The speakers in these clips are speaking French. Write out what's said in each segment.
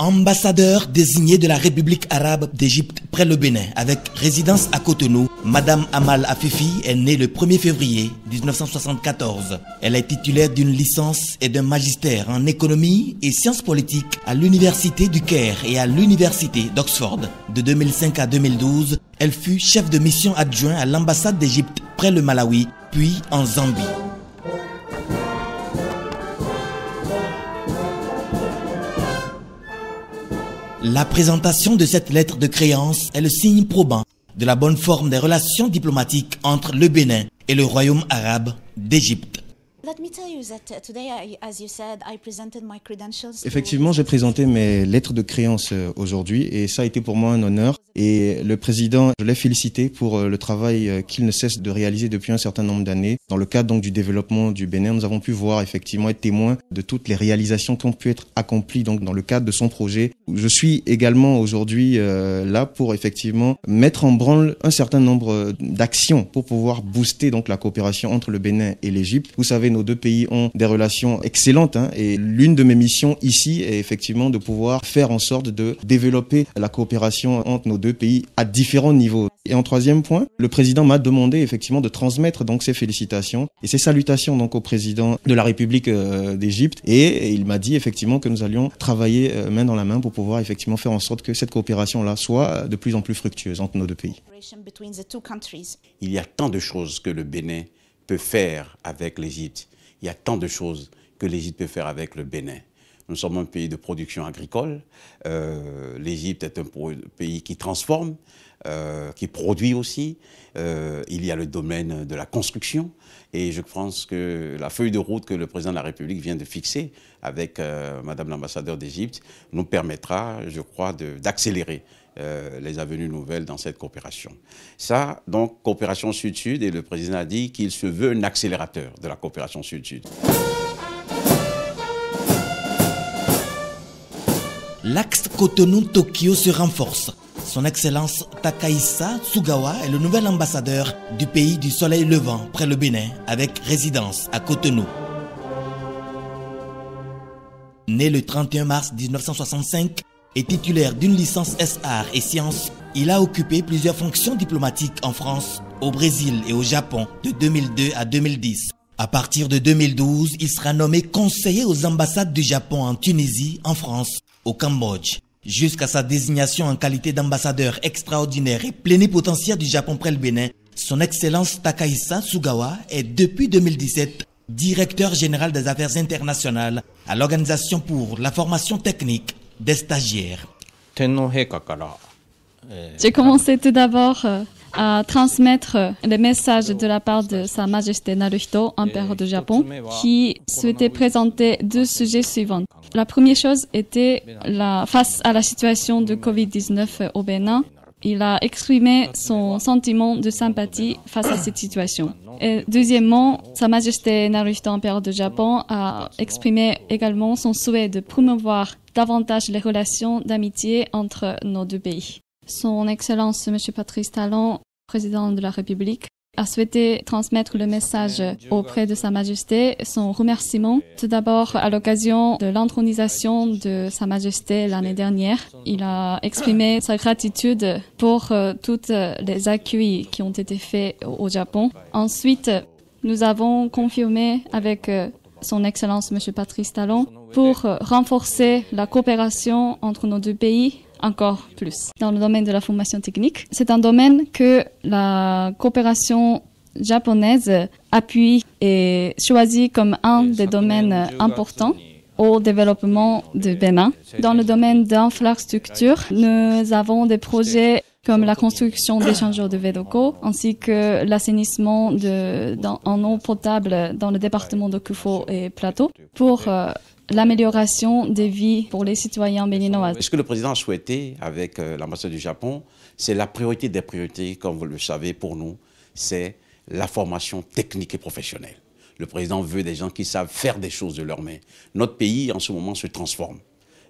Ambassadeur désigné de la République arabe d'Égypte près le Bénin, avec résidence à Cotonou, Madame Amal Afifi est née le 1er février 1974. Elle est titulaire d'une licence et d'un magistère en économie et sciences politiques à l'Université du Caire et à l'Université d'Oxford. De 2005 à 2012, elle fut chef de mission adjoint à l'ambassade d'Égypte près le Malawi, puis en Zambie. La présentation de cette lettre de créance est le signe probant de la bonne forme des relations diplomatiques entre le Bénin et le Royaume arabe d'Égypte. Effectivement, j'ai présenté mes lettres de créance aujourd'hui et ça a été pour moi un honneur. Et le président, je l'ai félicité pour le travail qu'il ne cesse de réaliser depuis un certain nombre d'années. Dans le cadre donc du développement du Bénin, nous avons pu voir effectivement être témoins de toutes les réalisations qui ont pu être accomplies donc dans le cadre de son projet. Je suis également aujourd'hui là pour effectivement mettre en branle un certain nombre d'actions pour pouvoir booster donc la coopération entre le Bénin et l'Égypte. Vous savez, nos deux pays ont des relations excellentes et l'une de mes missions ici est effectivement de pouvoir faire en sorte de développer la coopération entre nos deux pays à différents niveaux. Et en troisième point, le président m'a demandé effectivement de transmettre donc ses félicitations et ses salutations donc au président de la République d'Égypte et il m'a dit effectivement que nous allions travailler main dans la main pour pouvoir effectivement faire en sorte que cette coopération-là soit de plus en plus fructueuse entre nos deux pays. Il y a tant de choses que le Bénin peut faire avec l'Égypte. Il y a tant de choses que l'Égypte peut faire avec le Bénin. Nous sommes un pays de production agricole. L'Égypte est un pays qui transforme, qui produit aussi. Il y a le domaine de la construction. Et je pense que la feuille de route que le président de la République vient de fixer avec Madame l'ambassadeur d'Égypte nous permettra, je crois, d'accélérer les avenues nouvelles dans cette coopération. Ça, donc, coopération Sud-Sud, et le président a dit qu'il se veut un accélérateur de la coopération Sud-Sud. L'axe Cotonou-Tokyo se renforce. Son Excellence Takahisa Tsugawa est le nouvel ambassadeur du pays du soleil levant près le Bénin, avec résidence à Cotonou. Né le 31 mars 1965 et titulaire d'une licence SR et sciences, il a occupé plusieurs fonctions diplomatiques en France, au Brésil et au Japon de 2002 à 2010. À partir de 2012, il sera nommé conseiller aux ambassades du Japon en Tunisie, en France, au Cambodge. Jusqu'à sa désignation en qualité d'ambassadeur extraordinaire et plénipotentiaire du Japon près le Bénin, son Excellence Takahisa Tsugawa est depuis 2017 directeur général des affaires internationales à l'Organisation pour la formation technique des stagiaires. J'ai commencé tout d'abord à transmettre les messages de la part de Sa Majesté Naruhito, empereur du Japon, qui souhaitait présenter deux sujets suivants. La première chose était face à la situation de Covid-19 au Bénin. Il a exprimé son sentiment de sympathie face à cette situation. Et deuxièmement, Sa Majesté Naruhito, empereur du Japon, a exprimé également son souhait de promouvoir davantage les relations d'amitié entre nos deux pays. Son Excellence M. Patrice Talon, président de la République, a souhaité transmettre le message auprès de Sa Majesté, son remerciement. Tout d'abord, à l'occasion de l'intronisation de Sa Majesté l'année dernière, il a exprimé sa gratitude pour tous les accueils qui ont été faits au Japon. Ensuite, nous avons confirmé avec son Excellence M. Patrice Talon pour renforcer la coopération entre nos deux pays encore plus. Dans le domaine de la formation technique, c'est un domaine que la coopération japonaise appuie et choisit comme un des domaines importants au développement du Bénin. Dans le domaine d'infrastructure, nous avons des projets comme la construction d'échangeurs de Védoco, ainsi que l'assainissement en eau potable dans le département de Kufo et Plateau pour l'amélioration des vies pour les citoyens béninois. Ce que le président a souhaité avec l'ambassade du Japon, c'est la priorité des priorités, comme vous le savez pour nous, c'est la formation technique et professionnelle. Le président veut des gens qui savent faire des choses de leurs mains. Notre pays, en ce moment, se transforme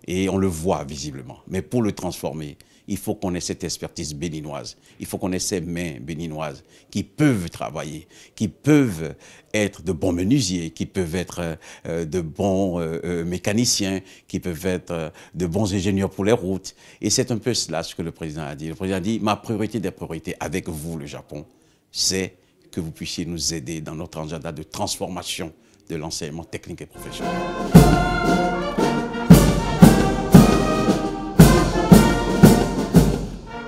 et on le voit visiblement. Mais pour le transformer, il faut qu'on ait cette expertise béninoise, il faut qu'on ait ces mains béninoises qui peuvent travailler, qui peuvent être de bons menuisiers, qui peuvent être de bons mécaniciens, qui peuvent être de bons ingénieurs pour les routes. Et c'est un peu cela ce que le président a dit. Le président a dit, ma priorité des priorités avec vous, le Japon, c'est que vous puissiez nous aider dans notre agenda de transformation de l'enseignement technique et professionnel.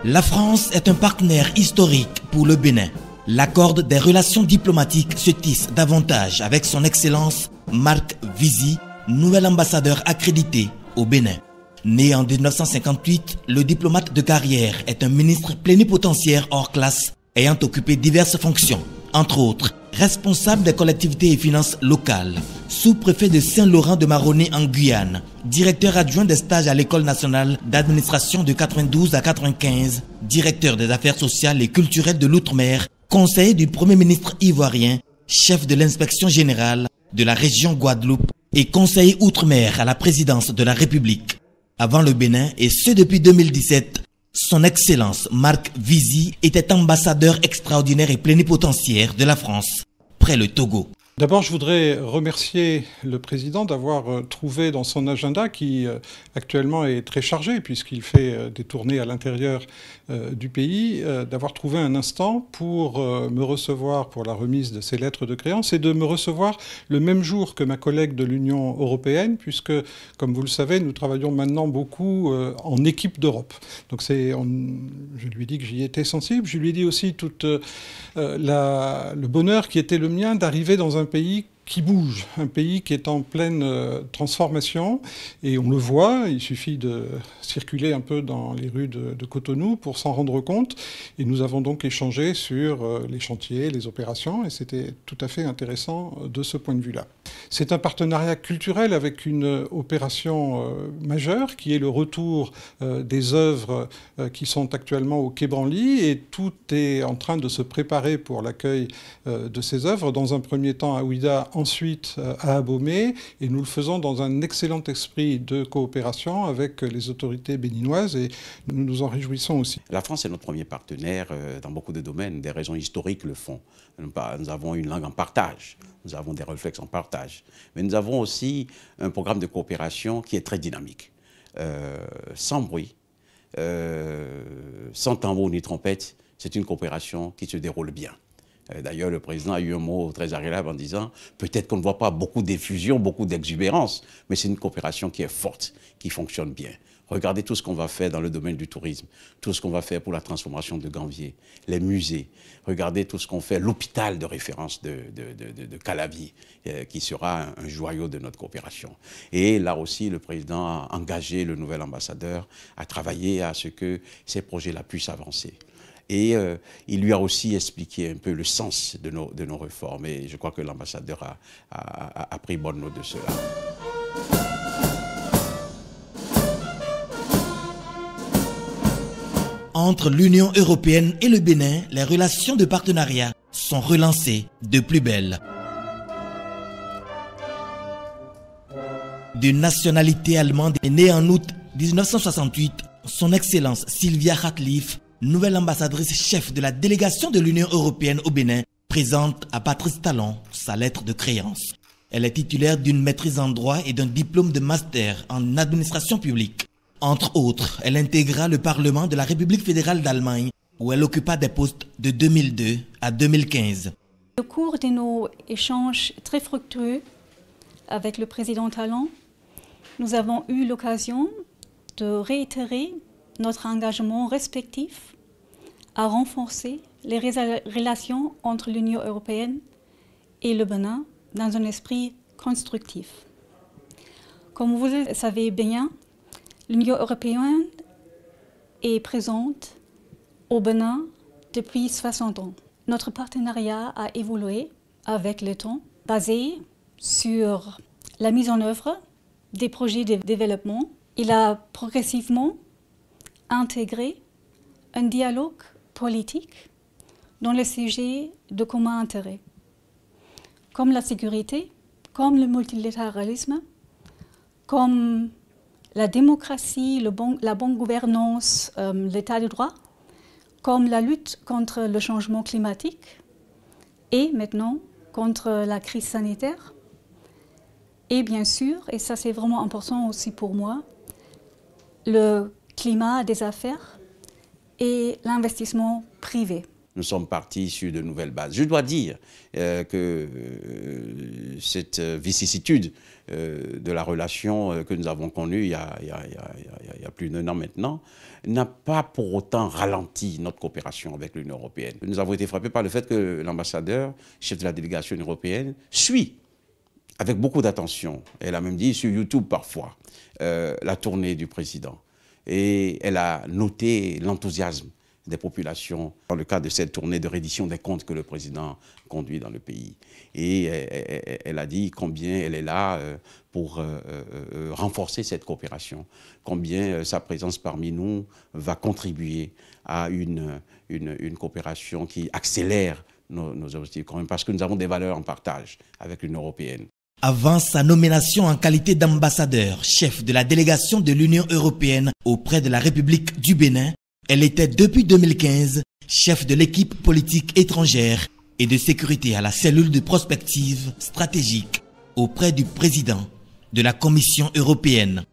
La France est un partenaire historique pour le Bénin. L'accord des relations diplomatiques se tisse davantage avec son Excellence Marc Vizy, nouvel ambassadeur accrédité au Bénin. Né en 1958, le diplomate de carrière est un ministre plénipotentiaire hors classe ayant occupé diverses fonctions, entre autres responsable des collectivités et finances locales, sous-préfet de Saint-Laurent-de-Maroni en Guyane, directeur adjoint des stages à l'École nationale d'administration de 92 à 95, directeur des affaires sociales et culturelles de l'Outre-mer, conseiller du Premier ministre ivoirien, chef de l'inspection générale de la région Guadeloupe et conseiller Outre-mer à la présidence de la République. Avant le Bénin, et ce depuis 2017, son Excellence Marc Vizy était ambassadeur extraordinaire et plénipotentiaire de la France près le Togo. D'abord, je voudrais remercier le président d'avoir trouvé dans son agenda, qui actuellement est très chargé puisqu'il fait des tournées à l'intérieur du pays, d'avoir trouvé un instant pour me recevoir pour la remise de ces lettres de créance et de me recevoir le même jour que ma collègue de l'Union européenne, puisque, comme vous le savez, nous travaillons maintenant beaucoup en équipe d'Europe. Donc je lui ai dit que j'y étais sensible. Je lui ai dit aussi tout le bonheur qui était le mien d'arriver dans un pays qui bouge, un pays qui est en pleine transformation, et on le voit, il suffit de circuler un peu dans les rues de Cotonou pour s'en rendre compte, et nous avons donc échangé sur les chantiers, les opérations, et c'était tout à fait intéressant de ce point de vue-là. C'est un partenariat culturel avec une opération majeure, qui est le retour des œuvres qui sont actuellement au Quai Branly, et tout est en train de se préparer pour l'accueil de ces œuvres, dans un premier temps à Ouidah, ensuite à Abomey, et nous le faisons dans un excellent esprit de coopération avec les autorités béninoises, et nous nous en réjouissons aussi. La France est notre premier partenaire dans beaucoup de domaines. Des raisons historiques le font. Nous avons une langue en partage, nous avons des réflexes en partage, mais nous avons aussi un programme de coopération qui est très dynamique, sans bruit, sans tambour ni trompette. C'est une coopération qui se déroule bien. D'ailleurs, le président a eu un mot très agréable en disant « peut-être qu'on ne voit pas beaucoup d'effusion, beaucoup d'exubérance, mais c'est une coopération qui est forte, qui fonctionne bien ». Regardez tout ce qu'on va faire dans le domaine du tourisme, tout ce qu'on va faire pour la transformation de Gambier, les musées. Regardez tout ce qu'on fait, l'hôpital de référence de Calavi, qui sera un joyau de notre coopération. Et là aussi, le président a engagé le nouvel ambassadeur à travailler à ce que ces projets-là puissent avancer. Et il lui a aussi expliqué un peu le sens de nos réformes. Et je crois que l'ambassadeur a pris bonne note de cela. Entre l'Union européenne et le Bénin, les relations de partenariat sont relancées de plus belle. De nationalité allemande et née en août 1968, son Excellence Sylvia Ratliff, nouvelle ambassadrice chef de la délégation de l'Union européenne au Bénin, présente à Patrice Talon sa lettre de créance. Elle est titulaire d'une maîtrise en droit et d'un diplôme de master en administration publique. Entre autres, elle intégra le Parlement de la République fédérale d'Allemagne, où elle occupa des postes de 2002 à 2015. Au cours de nos échanges très fructueux avec le président Talon, nous avons eu l'occasion de réitérer notre engagement respectif à renforcer les relations entre l'Union européenne et le Bénin dans un esprit constructif. Comme vous le savez bien, l'Union européenne est présente au Bénin depuis 60 ans. Notre partenariat a évolué avec le temps, basé sur la mise en œuvre des projets de développement. Il a progressivement intégré un dialogue politique dans les sujets de commun intérêt, comme la sécurité, comme le multilatéralisme, comme la démocratie, la bonne gouvernance, l'état de droit, comme la lutte contre le changement climatique et maintenant contre la crise sanitaire. Et bien sûr, et ça c'est vraiment important aussi pour moi, le climat des affaires et l'investissement privé. Nous sommes partis sur de nouvelles bases. Je dois dire que cette vicissitude de la relation que nous avons connue il y a plus d'1 an maintenant n'a pas pour autant ralenti notre coopération avec l'Union européenne. Nous avons été frappés par le fait que l'ambassadeur, chef de la délégation européenne, suit avec beaucoup d'attention, elle a même dit sur YouTube parfois, la tournée du président. Et elle a noté l'enthousiasme des populations dans le cadre de cette tournée de reddition des comptes que le président conduit dans le pays. Et elle a dit combien elle est là pour renforcer cette coopération, combien sa présence parmi nous va contribuer à une coopération qui accélère nos objectifs, quand même, parce que nous avons des valeurs en partage avec l'Union européenne. Avant sa nomination en qualité d'ambassadeur, chef de la délégation de l'Union européenne auprès de la République du Bénin, elle était depuis 2015 chef de l'équipe politique étrangère et de sécurité à la cellule de prospective stratégique auprès du président de la Commission européenne.